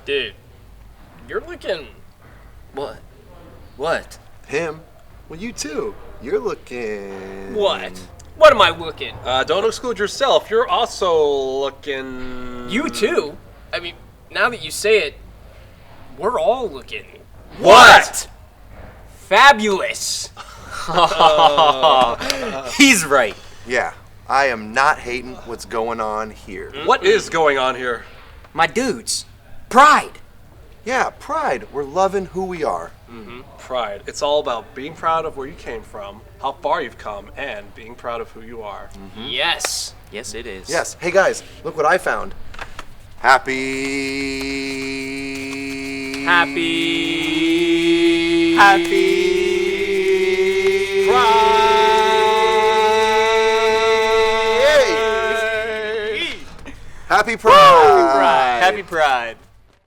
Dude, you're looking... What? What? Him? Well, you too. You're looking... What? What am I looking? Don't exclude yourself. You're also looking... You too? I mean, now that you say it, we're all looking. What? Fabulous. He's right. Yeah, I am not hating what's going on here. What is going on here? My dudes. Pride. Yeah, pride. We're loving who we are. Pride. It's all about being proud of where you came from, how far you've come, and being proud of who you are. Yes. Yes, it is. Yes. Hey, guys, look what I found. Happy... Happy Happy Pride! Happy Pride.